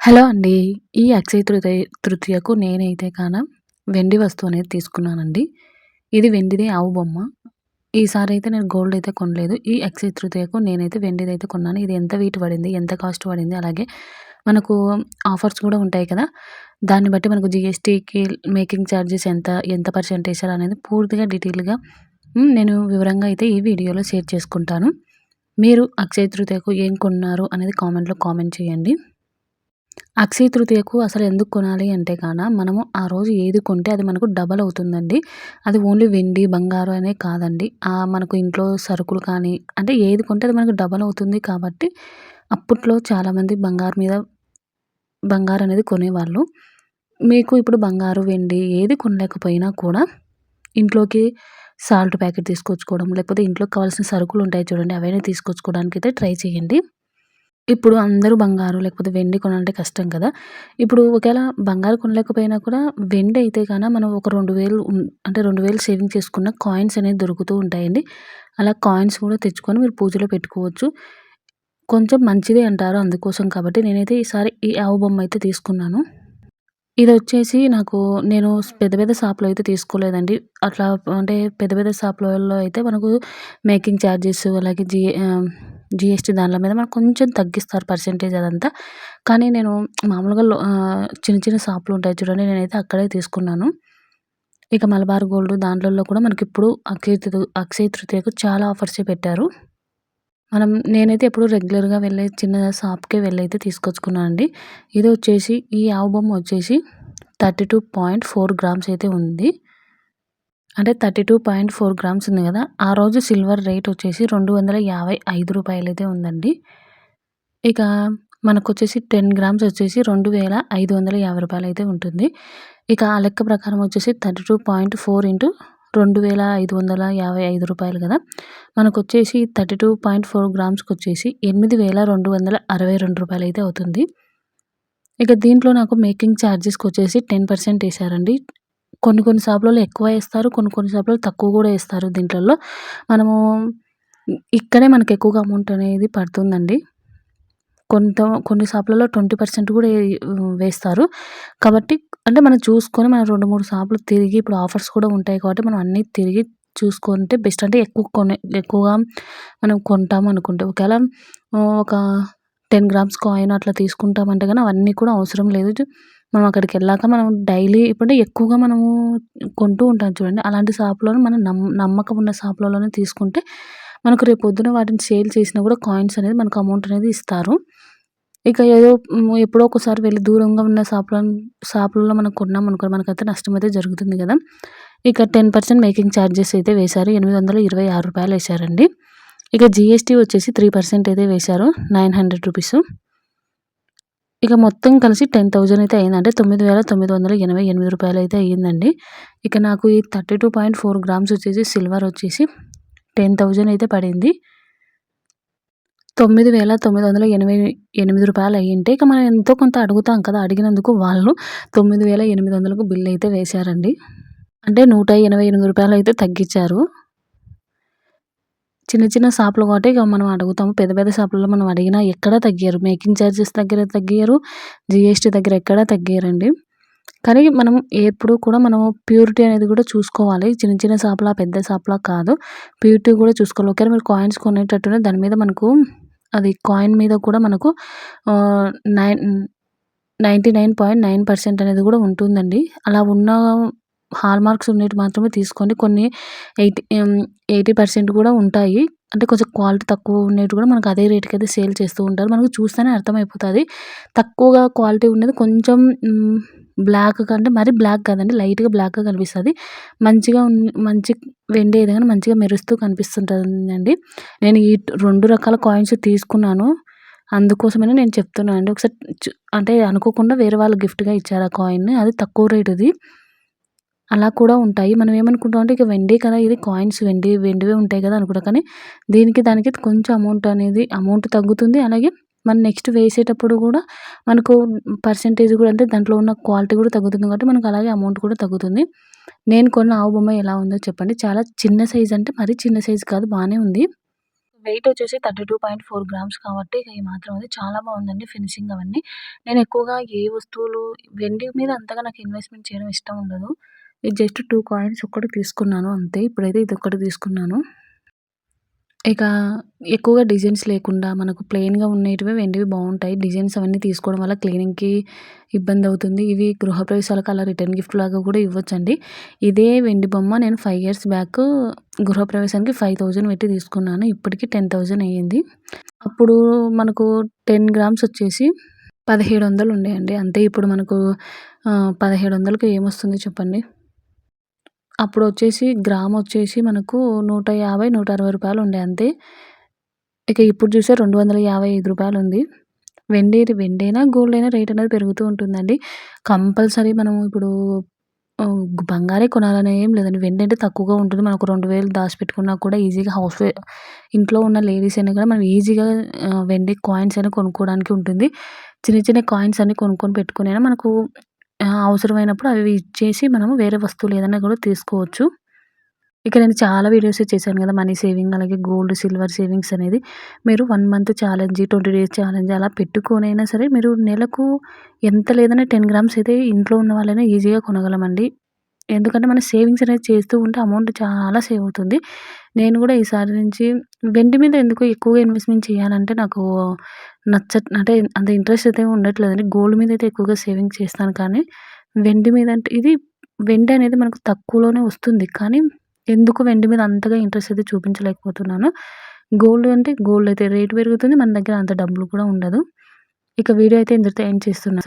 Hello అండి. ఈ అక్షయ తృతీయకు నేనైతే వెండి వస్తువు అనేది తీసుకున్నానండి. ఇది వెండిది ఆవు బొమ్మ. ఈసారైతే నేను గోల్డ్ అయితే కొనలేదు. ఈ అక్షయ తృతీయకు నేనైతే వెండిదైతే కొన్నాను. ఇది ఎంత వెయిట్ పడింది, ఎంత కాస్ట్ పడింది, అలాగే మనకు ఆఫర్స్ కూడా ఉంటాయి కదా! దాన్ని బట్టి మనకు జీఎస్టీకి మేకింగ్ చార్జెస్ ఎంత, ఎంత పర్సెంటేజ్ అనేది పూర్తిగా డీటెయిల్‌గా నేను వివరంగా అయితే ఈ వీడియోలో షేర్ చేసుకుంటాను. మీరు అక్షయ తృతీయకు ఏం కొన్నారు అనేది కామెంట్‌లో కామెంట్ చేయండి. అక్షయ తృతీయకు అసలు ఎందుకు కొనాలి అంటే మనము ఆ రోజు ఏది కొంటే అది మనకు డబల్ అవుతుందండి. అది ఓన్లీ వెండి, బంగారు అనే కాదండి. మనకు ఇంట్లో సరుకులు కానీ అంటే ఏది కొంటే అది మనకు డబల్ అవుతుంది కాబట్టి అప్పట్లో చాలామంది బంగారు అనేది కొనేవాళ్ళు. మీకు ఇప్పుడు బంగారు, వెండి ఏది కొనలేకపోయినా కూడా ఇంట్లోకి సాల్ట్ ప్యాకెట్ తీసుకొచ్చుకోవడం, లేకపోతే ఇంట్లోకి కావాల్సిన సరుకులు ఉంటాయి చూడండి, అవైనా తీసుకొచ్చుకోవడానికైతే ట్రై చేయండి. ఇప్పుడు అందరూ బంగారు లేకపోతే వెండి కొనాలంటే కష్టం కదా! ఇప్పుడు ఒకేళ బంగారు కొనలేకపోయినా కూడా వెండి అయితే మనం ఒక 2000 అంటే 2000 సేవింగ్ చేసుకున్న కాయిన్స్ అనేది దొరుకుతూ ఉంటాయండి. అలా కాయిన్స్ కూడా తెచ్చుకొని మీరు పూజలో పెట్టుకోవచ్చు. కొంచెం మంచిదే అంటారు అందుకోసం కాబట్టి నేనైతే ఈసారి ఈ ఆవు బొమ్మ అయితే తీసుకున్నాను. ఇదొచ్చేసి నేను పెద్ద పెద్ద షాప్‌లో అయితే తీసుకోలేదండి. అట్లా అంటే పెద్ద పెద్ద షాప్‌లలో అయితే మనకు మేకింగ్ చార్జెస్ అలాగే జీఎస్టీ దానిల మీద మనకు కొంచెం తగ్గిస్తారు పర్సెంటేజ్ అదంతా. కానీ నేను మామూలుగా చిన్న చిన్న షాపులు ఉంటాయి చూడండి, నేనైతే అక్కడే తీసుకున్నాను. ఇక మలబార్ గోల్డ్ దాంట్లలో కూడా మనకిప్పుడు అక్షయ తృతీయకు చాలా ఆఫర్సే పెట్టారు. నేనైతే ఎప్పుడు రెగ్యులర్‌గా వెళ్ళే చిన్న షాప్‌కే వెళ్ళైతే తీసుకొచ్చుకున్నానండి. ఇదొచ్చేసి ఈ ఆవు బొమ్మ వచ్చేసి 32.4 గ్రామ్స్ అయితే ఉంది. అంటే 32.4 గ్రామ్స్ ఉంది గదా! ఆ రోజు సిల్వర్ రేట్ వచ్చేసి రూ. 255 అయితే ఉందండి. ఇక మనకొచ్చేసి 10 గ్రామ్స్ వచ్చేసి రూ. 2550 అయితే ఉంటుంది. ఇక ఆ లెక్క ప్రకారం వచ్చేసి 32.4 ఇంటూ రూ. 2555 గదా! మనకొచ్చేసి 32.4 గ్రామ్స్‌కొచ్చేసి రూ. 8262 అయితే అవుతుంది. ఇక దీంట్లో నాకు మేకింగ్ చార్జెస్‌కొచ్చేసి 10% ఏశారండి. కొన్ని కొన్ని షాపులలో ఎక్కువ ఏస్తారు. కొన్ని కొన్ని షాపులలో తక్కువ గూడా ఏస్తారు దీంట్లల్లో. మనము ఇక్కడే మనకు ఎక్కువగా అమౌంట్ అనేది పడుతుందండి. కొన్ని షాపులలో 20% కూడా వేస్తారు. కాబట్టి అంటే మనం చూసుకొని మనం 2, 3 షాపులు తిరిగి ఇప్పుడు ఆఫర్స్ కూడా ఉంటాయి కాబట్టి మనం అన్నీ తిరిగి చూసుకుంటే బెస్ట్. అంటే ఎక్కువగా మనం కొంటాం అనుకుంటే ఒకేళ ఒక 10 గ్రామ్స్ కాయిన్ అట్లా తీసుకుంటామంటే అవన్నీ కూడా అవసరం లేదు. మనం అక్కడికెళ్ళాక మనం డైలీ ఇప్పుడు ఎక్కువగా మనము కొంటూ ఉంటాం చూడండి, అలాంటి షాప్‌లోనే మనం నమ్మకం ఉన్న షాపులలోనే తీసుకుంటే మనకు రేపొద్దున వాటిని సేల్ చేసినా కూడా కాయిన్స్ అనేది మనకు అమౌంట్ అనేది ఇస్తారు. ఇక ఎప్పుడో ఒకసారి వెళ్లి దూరంగా ఉన్న షాపులలో మనం కొన్నామనుకో మనకైతే నష్టమైతే జరుగుతుంది గదా! ఇక 10% మేకింగ్ చార్జెస్ అయితే వేశారు. రూ. 826 ఏశారండి. ఇక జీఎస్టీ వచ్చేసి 3% అయితే వేశారు. రూ. 900. ఇక మొత్తం కలిసి 10,000 అయితే అయింది. అంటే రూ. 9,988 అయితే అయ్యిందండి. ఇక నాకు ఈ 32.4 గ్రామ్స్ వచ్చేసి సిల్వర్ వచ్చేసి 10,000 అయితే పడింది. రూ. 9,988 అయ్యుంటే ఇక మనం ఎంతో కొంత అడుగుతాం కదా! అడిగినందుకు వాళ్ళు 9,800కు బిల్ అయితే వేశారండి. అంటే రూ. 188 అయితే తగ్గిచ్చారు. చిన్న చిన్న షాపులు కాబట్టి ఇక మనం అడుగుతాము. పెద్ద పెద్ద షాపులలో మనం అడిగినా ఎక్కడా తగ్గియరు. మేకింగ్ చార్జెస్ దగ్గర తగ్గియరు. జీఎస్టీ దగ్గర ఎక్కడా తగ్గియరండి. కానీ మనం ఎప్పుడు కూడా ప్యూరిటీ అనేది కూడా చూసుకోవాలి. చిన్న చిన్న షాపులా, పెద్ద షాపులా కాదు. ప్యూరిటీ కూడా చూసుకోవాలి. ఒకవేళ మీరు కాయిన్స్ కొనేటట్టుంటే దాని మీద మనకు అది కాయిన్ మీద కూడా మనకు ఆహ్, నైన్ 99.9% అనేది కూడా ఉంటుందండి. అలా ఉన్న హాల్ మార్క్స్ ఉండేటివి మాత్రమే తీసుకోండి. కొన్ని 80% కూడా ఉంటాయి. అంటే కొంచెం క్వాలిటీ తక్కువ ఉండేటివి కూడా మనకు అదే రేట్‌కైతే సేల్ చేస్తూ ఉంటారు. మనకు చూస్తేనే అర్థమైపోతది. తక్కువగా క్వాలిటీ ఉండేది కొంచెం బ్లాక్‌గా, అంటే మరీ బ్లాక్ కాదండి, లైట్‌గా బ్లాక్‌గా కనిపిస్తది. మంచి వెండి ఏదైనా మంచిగా మెరుస్తూ కనిపిస్తుంటుందండి. నేను ఈ 2 రకాల కాయిన్స్ తీసుకున్నాను. అందుకోసమనే నేను చెప్తున్నానండి. ఒకసారి అంటే అనుకోకుండా వేరే వాళ్ళు గిఫ్ట్‌గా ఇచ్చారు ఆ కాయిన్‌ని. అది తక్కువ రేటుది. అలా కూడా ఉంటాయి. మనం ఏమనుకుంటాం అంటే ఇక వెండే కదా, ఇది కాయిన్స్ వెండివే ఉంటాయి కదా అనుకుంటాం. కానీ దానికి కొంచెం అమౌంట్ తగ్గుతుంది. అలాగే మనం నెక్స్ట్ వేసేటప్పుడు కూడా మనకు పర్సెంటేజ్ కూడా, అంటే దాంట్లో ఉన్న క్వాలిటీ కూడా తగ్గుతుంది కాబట్టి మనకు అలాగే అమౌంట్ కూడా తగ్గుతుంది. నేను కొన్న ఆవు బొమ్మ ఎలా ఉందో చెప్పండి. చాలా చిన్న సైజ్, అంటే మరీ చిన్న సైజ్ కాదు, బానే ఉంది. వెయిట్ వచ్చేసి 32.4 గ్రామ్స్ కాబట్టి ఇక ఈ మాత్రం ఉంది. చాలా బావుందండి ఫినిషింగ్ అవన్నీ. నేను ఎక్కువగా ఏ వస్తువులు వెండి మీద అంతగా నాకు ఇన్వెస్ట్‌మెంట్ చేయడం ఇష్టం ఉండదు. ఇది జస్ట్ 2 కాయిన్స్ ఒక్కటి తీసుకున్నాను అంతే. ఇప్పుడైతే ఇదొక్కటి తీసుకున్నాను. ఇక ఎక్కువగా డిజైన్స్ లేకుండా మనకు ప్లెయిన్‌గా ఉండేటివే వెండివి బావుంటాయి. డిజైన్స్ అవన్నీ తీసుకోవడం వల్ల క్లీనింగ్‌కి ఇబ్బందవుతుంది. ఇవి గృహప్రవేశాలకు అలా రిటర్న్ గిఫ్ట్ లాగా కూడా ఇవ్వొచ్చండి. ఇదే వెండి బొమ్మ నేను 5 ఇయర్స్ బ్యాక్ గృహప్రవేశానికి 5000 పెట్టి తీసుకున్నాను. ఇప్పటికి 10,000 అయ్యింది. అప్పుడు మనకు 10 గ్రామ్స్ వచ్చేసి 1700 ఉండేయండి. అంతే ఇప్పుడు మనకు 1700కి ఏమొస్తుంది చెప్పండి? అప్పుడొచ్చేసి గ్రామొచ్చేసి మనకు రూ. 150, రూ. 160 ఉండే అంతే. ఇక ఇప్పుడు చూస్తే రూ. 255 ఉంది. వెండైనా, గోల్డ్ అయినా రేట్ అనేది పెరుగుతూ ఉంటుందండి. కంపల్సరీ మనం ఇప్పుడు బంగారే కొనాలని ఏం లేదండి. వెండి అంటే తక్కువగా ఉంటుంది. మనం ఒక 2000 దాసిపెట్టుకున్నా కూడా ఈజీగా ఇంట్లో ఉన్న లేడీస్ అయినా కూడా మనం ఈజీగా వెండి కాయిన్స్ అయినా కొనుక్కోవడానికి ఉంటుంది. చిన్న చిన్న కాయిన్స్ అన్నీ కొనుక్కొని పెట్టుకొనైనా మనకు అవసరమైనప్పుడు అవి ఇచ్చేసి మనము వేరే వస్తువులు ఏదైనా కూడా తీసుకోవచ్చు. ఇక నేను చాలా వీడియోసే చేశాను కదా! మనీ సేవింగ్ అలాగే గోల్డ్, సిల్వర్ సేవింగ్స్ అనేది. మీరు 1 మంత్ ఛాలెంజ్, 20 డేస్ ఛాలెంజ్ అలా పెట్టుకొనైనా సరే మీరు నెలకు ఎంత లేదన్నా 10 గ్రామ్స్ అయితే ఇంట్లో ఉన్న వాళ్ళైనా ఈజీగా కొనగలమండి. ఎందుకంటే మనం సేవింగ్స్ అనేది చేస్తూ ఉంటే అమౌంట్ చాలా సేవ్ అవుతుంది. నేను కూడా ఈసారి నుంచి వెండి మీద ఎందుకో ఎక్కువగా ఇన్వెస్ట్‌మెంట్ చేయాలంటే నాకు అంటే అంత ఇంట్రెస్ట్ అయితే ఉండట్లేదండి. గోల్డ్ మీద అయితే ఎక్కువగా సేవింగ్ చేస్తాను కానీ, వెండి మీద అంటే వెండి అనేది మనకు తక్కువలోనే వస్తుంది. కానీ ఎందుకో వెండి మీద అంతగా ఇంట్రెస్ట్ అయితే చూపించలేకపోతున్నాను. గోల్డ్ అంటే గోల్డ్ అయితే రేట్ పెరుగుతుంది. మన దగ్గర అంత డబ్బులు కూడా ఉండదు. ఇక వీడియో అయితే ఇంతటితో ఎండ్ చేస్తున్నా.